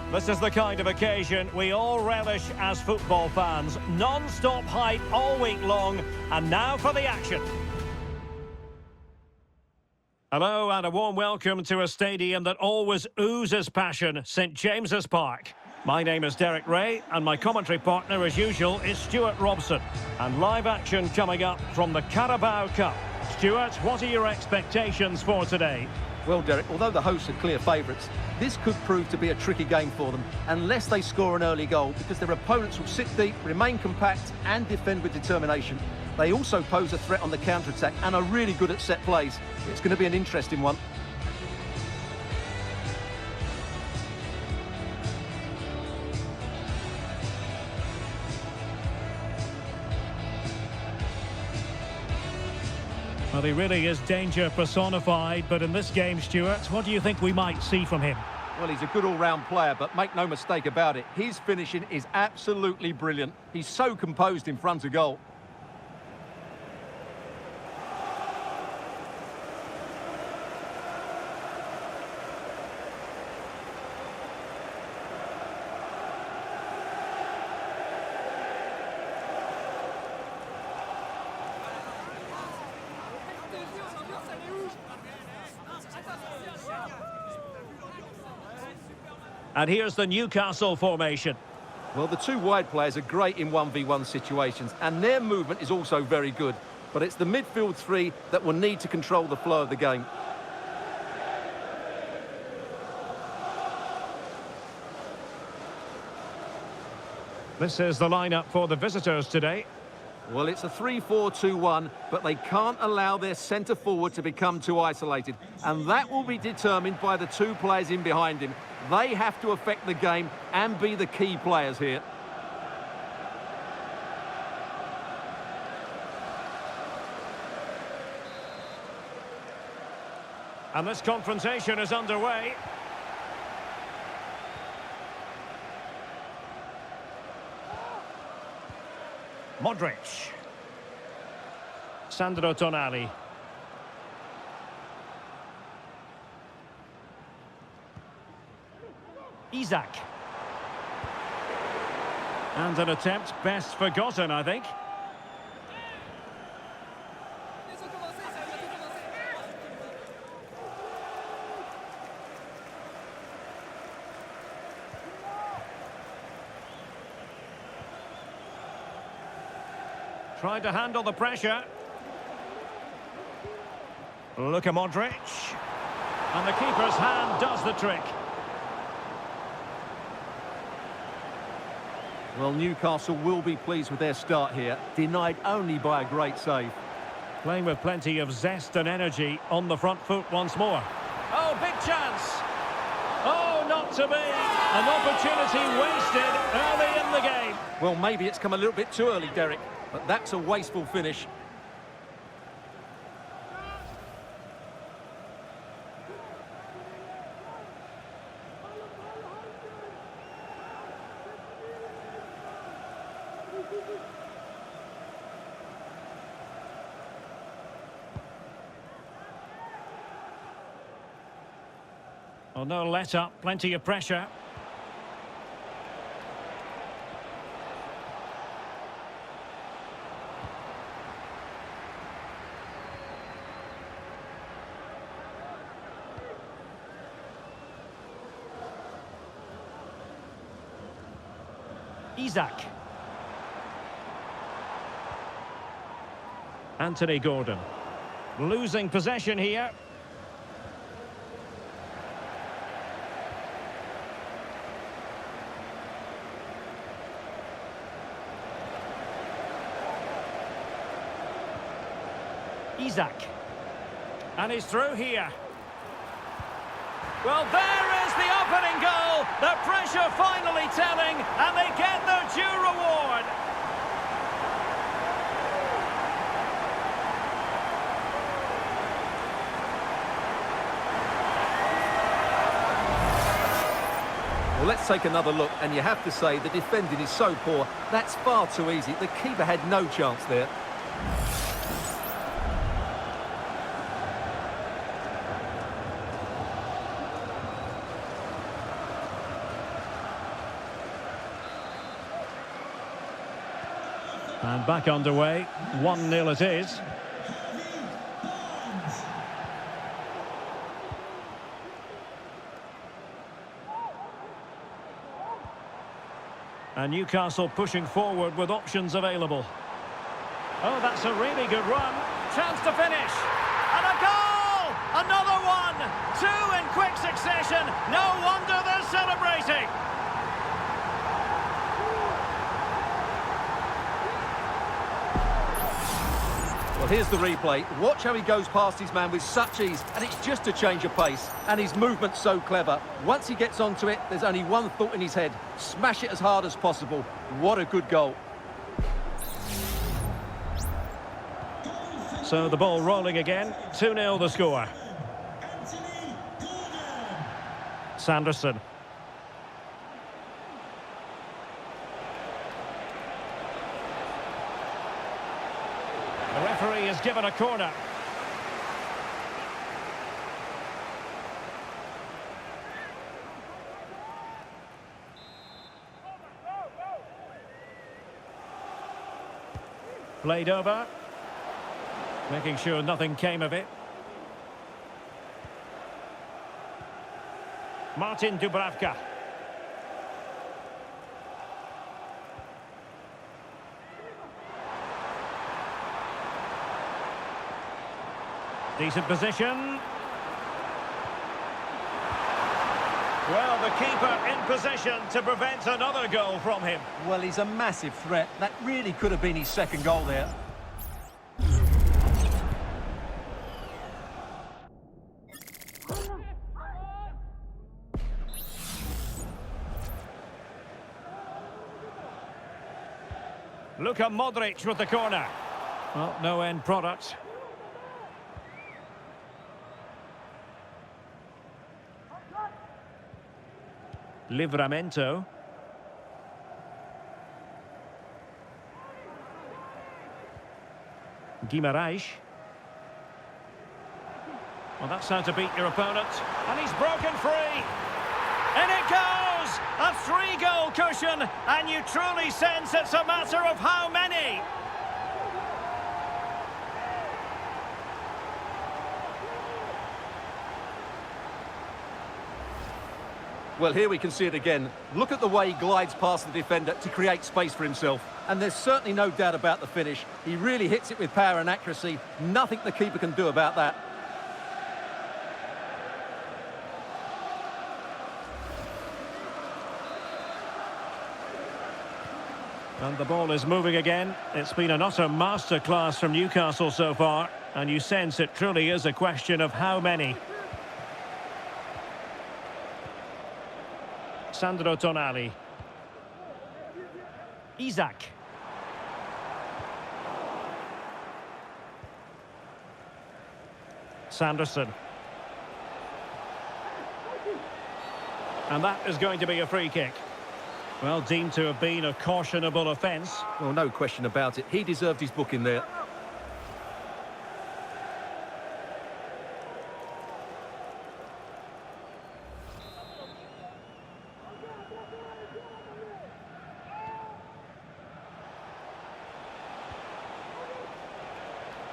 This is the kind of occasion we all relish as football fans. Non-stop hype all week long, and now for the action. Hello and a warm welcome to a stadium that always oozes passion, St James's Park. My name is Derek Ray, and my commentary partner, as usual, is Stuart Robson. And live action coming up from the Carabao Cup. Stuart, what are your expectations for today? Well, Derek, although the hosts are clear favourites, this could prove to be a tricky game for them unless they score an early goal, because their opponents will sit deep, remain compact and defend with determination. They also pose a threat on the counter-attack and are really good at set plays. It's going to be an interesting one. Well, he really is danger personified, but in this game, Stuart, what do you think we might see from him? Well, he's a good all-round player, but make no mistake about it, his finishing is absolutely brilliant. He's so composed in front of goal. And here's the Newcastle formation. Well, the two wide players are great in 1v1 situations, and their movement is also very good. But it's the midfield three that will need to control the flow of the game. This is the lineup for the visitors today. Well, it's a 3-4-2-1, but they can't allow their centre-forward to become too isolated. And that will be determined by the two players in behind him. They have to affect the game and be the key players here. And this confrontation is underway. Modric. Sandro Tonali. Isaac. And an attempt best forgotten, I think. Trying to handle the pressure. Look at Modric. And the keeper's hand does the trick. Well, Newcastle will be pleased with their start here, denied only by a great save. Playing with plenty of zest and energy on the front foot once more. Oh, big chance! Oh, not to be! An opportunity wasted early in the game. Well, maybe it's come a little bit too early, Derek, but that's a wasteful finish. Oh, no let up, plenty of pressure. Isaac. Anthony Gordon. Losing possession here. Isaac. And he's through here. Well, there is the opening goal. The pressure finally telling, and they get their due reward. Well, let's take another look, and you have to say the defending is so poor. That's far too easy. The keeper had no chance there. And back underway, 1-0 it is. And Newcastle pushing forward with options available. Oh, that's a really good run. Chance to finish. And a goal! Another one! Two in quick succession. No wonder they're celebrating. Well, here's the replay. Watch how he goes past his man with such ease, and it's just a change of pace. And his movement's so clever. Once he gets onto it, there's only one thought in his head. Smash it as hard as possible. What a good goal. So the ball rolling again. 2-0 the score. Sanderson. The referee has given a corner. Played over. Making sure nothing came of it. Martin Dubravka. Decent position. Well, the keeper in possession to prevent another goal from him. Well, he's a massive threat. That really could have been his second goal there. Luka Modric with the corner. Well, no end product. Livramento. Guimarães. Well, that's how to beat your opponent. And he's broken free. And it goes! A 3-goal cushion. And you truly sense it's a matter of how many. Well, here we can see it again. Look at the way he glides past the defender to create space for himself. And there's certainly no doubt about the finish. He really hits it with power and accuracy. Nothing the keeper can do about that. And the ball is moving again. It's been an utter masterclass from Newcastle so far. And you sense it truly is a question of how many. Sandro Tonali. Isaac. Sanderson. And that is going to be a free kick. Well, deemed to have been a cautionable offence. Well, no question about it. He deserved his booking there.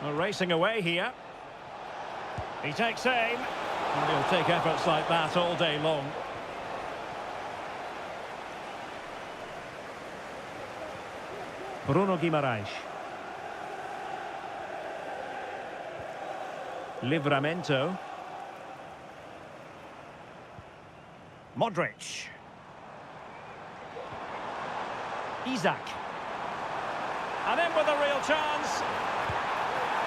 Well, racing away here. He takes aim. And he'll take efforts like that all day long. Bruno Guimarães. Livramento. Modric. Isaac. And in with a real chance.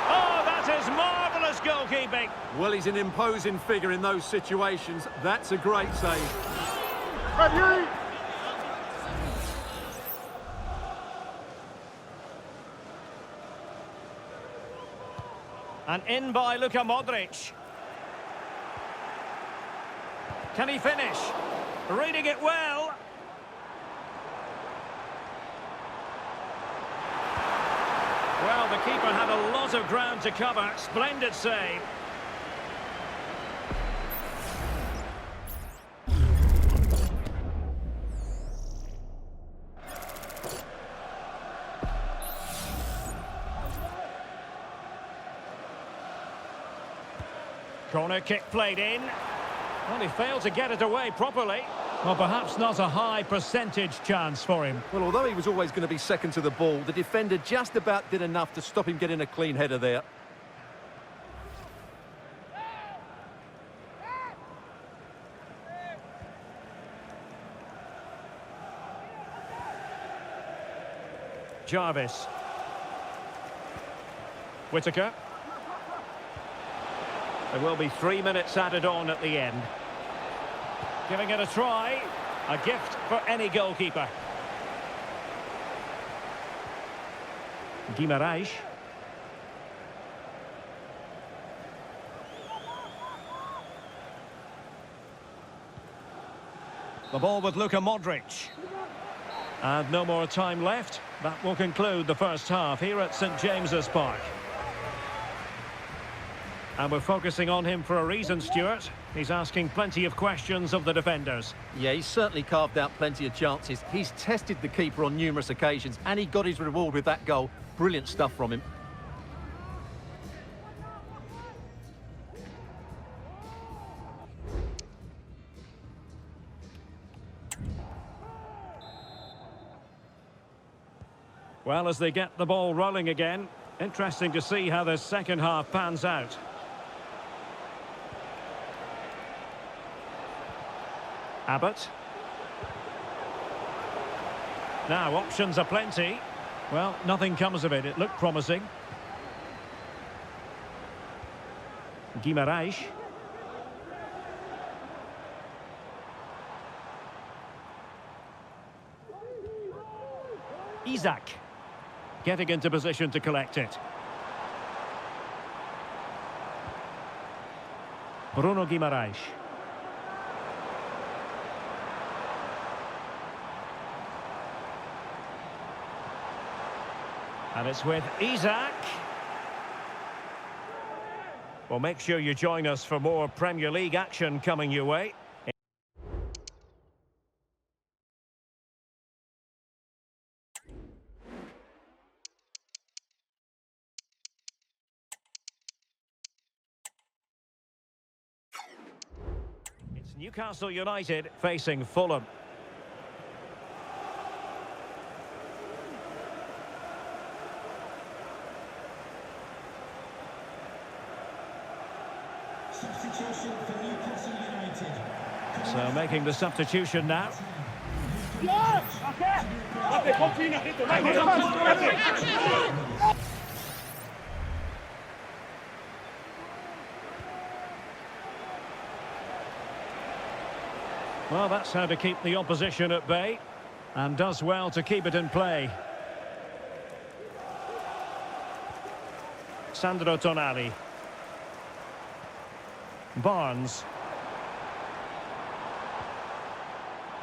Oh, that is marvellous goalkeeping. Well, he's an imposing figure in those situations. That's a great save. And in by Luka Modric. Can he finish? Reading it well. Well, the keeper had a lot of ground to cover. Splendid save. Corner kick played in. Well, he failed to get it away properly. Well, perhaps not a high percentage chance for him. Well, although he was always going to be second to the ball, the defender just about did enough to stop him getting a clean header there. Jarvis. Whittaker. There will be 3 minutes added on at the end. Giving it a try. A gift for any goalkeeper. Guimarães. The ball with Luka Modric. And no more time left. That will conclude the first half here at St James's Park. And we're focusing on him for a reason, Stuart. He's asking plenty of questions of the defenders. Yeah, he's certainly carved out plenty of chances. He's tested the keeper on numerous occasions, and he got his reward with that goal. Brilliant stuff from him. Well, as they get the ball rolling again, interesting to see how the second half pans out. Abbott. Now, options are plenty. Well, nothing comes of it. It looked promising. Guimarães. Isaac. Getting into position to collect it. Bruno Guimarães. And it's with Isaac. Well, make sure you join us for more Premier League action coming your way. It's Newcastle United facing Fulham. Substitution for Newcastle United. So making the substitution now. Well, that's how to keep the opposition at bay, and does well to keep it in play. Sandro Tonali. Barnes.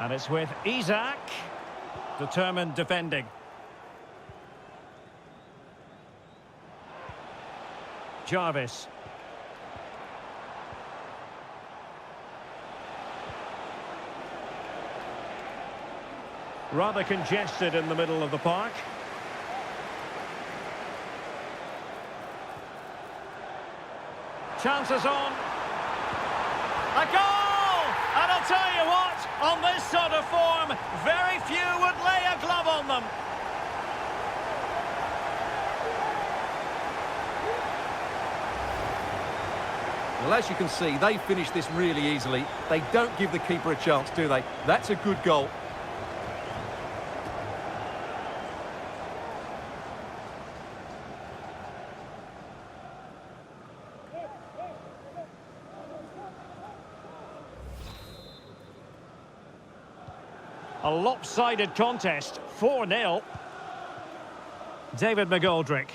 And it's with Isaac. Determined defending. Jarvis. Rather congested in the middle of the park. Chances on. A goal! And I'll tell you what, on this sort of form, very few would lay a glove on them. Well, as you can see, they finish this really easily. They don't give the keeper a chance, do they? That's a good goal. A lopsided contest, 4-0. David McGoldrick.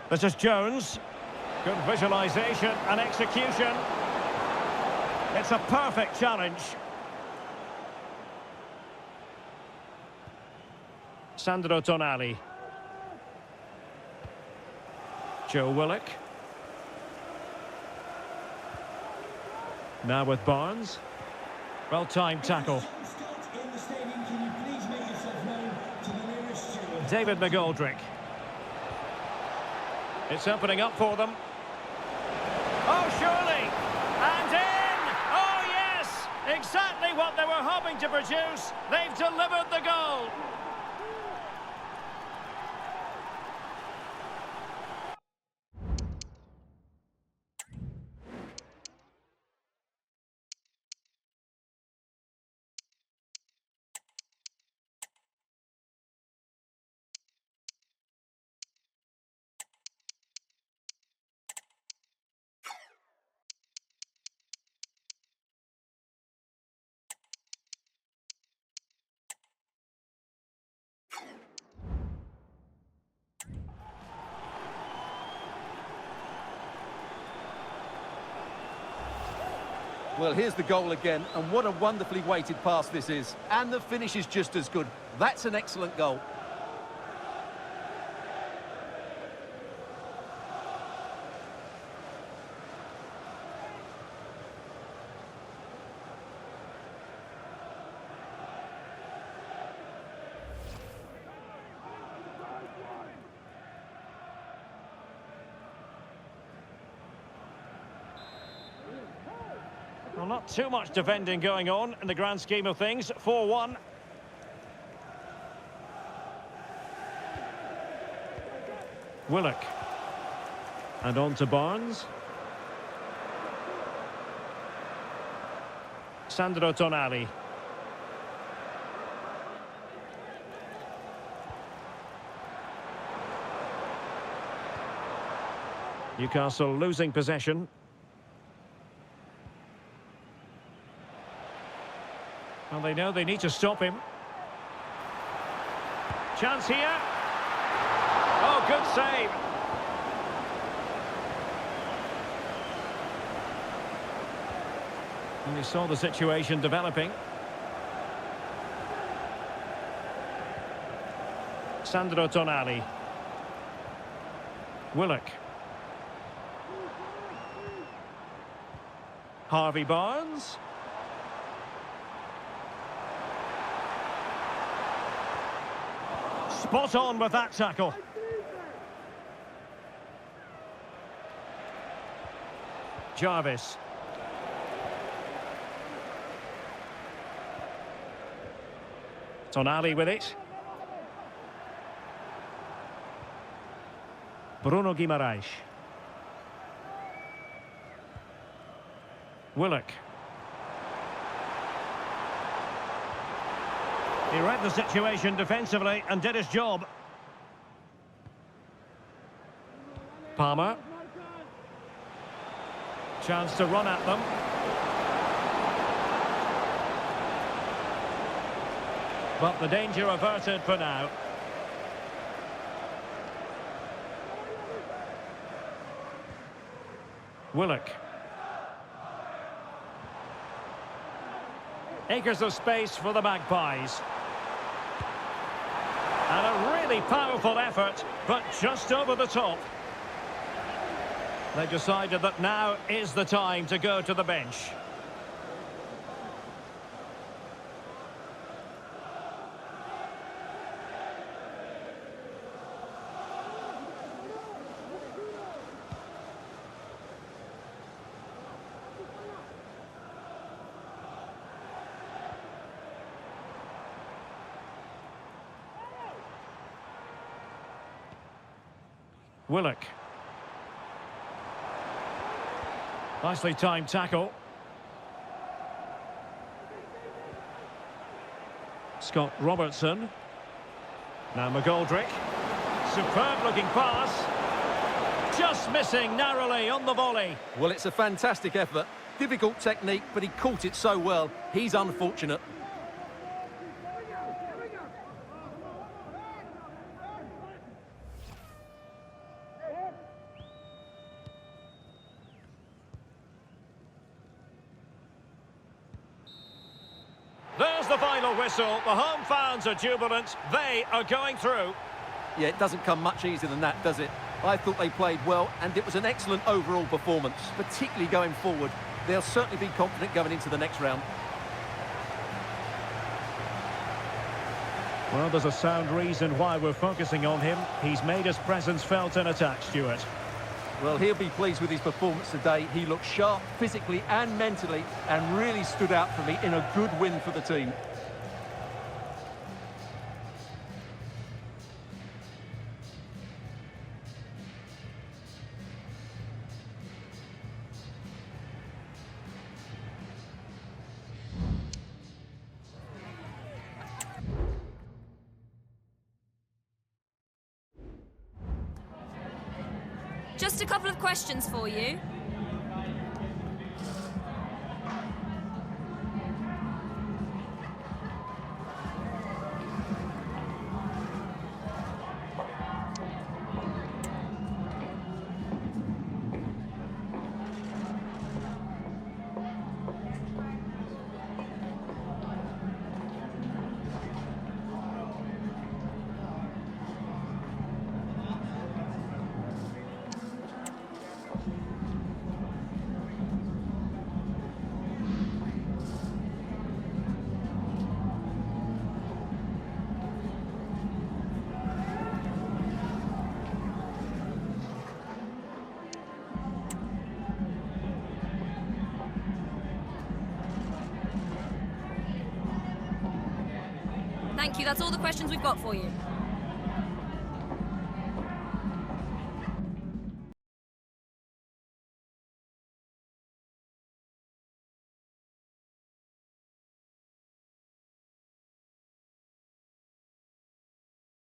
This is Jones. Good visualisation and execution. It's a perfect challenge. Sandro Tonali. Joe Willock. Now with Barnes. Well-timed tackle. David McGoldrick. It's opening up for them. Oh, surely! And in! Oh, yes! Exactly what they were hoping to produce. They've delivered the goal. Well, here's the goal again, and what a wonderfully weighted pass this is. And the finish is just as good. That's an excellent goal. Well, not too much defending going on in the grand scheme of things. 4-1. Willock. And on to Barnes. Sandro Tonali. Newcastle losing possession. Well, they know they need to stop him. Chance here. Oh, good save. And you saw the situation developing. Sandro Tonali. Willock. Harvey Barnes. Spot on with that tackle. Jarvis. Tonali with it. Bruno Guimaraes. Willock. He read the situation defensively and did his job. Palmer. Chance to run at them. But the danger averted for now. Willock. Acres of space for the Magpies. And a really powerful effort, but just over the top. They decided that now is the time to go to the bench. Willock. Nicely timed tackle. Scott Robertson. Now McGoldrick. Superb looking pass. Just missing narrowly on the volley. Well, it's a fantastic effort. Difficult technique, but he caught it so well. He's unfortunate. There's the final whistle. The home fans are jubilant. They are going through. Yeah, it doesn't come much easier than that, does it? I thought they played well, and it was an excellent overall performance, particularly going forward. They'll certainly be confident going into the next round. Well, there's a sound reason why we're focusing on him. He's made his presence felt in attack, Stuart. Well, he'll be pleased with his performance today. He looked sharp physically and mentally and really stood out for me in a good win for the team. Just a couple of questions for you. Thank you, that's all the questions we've got for you.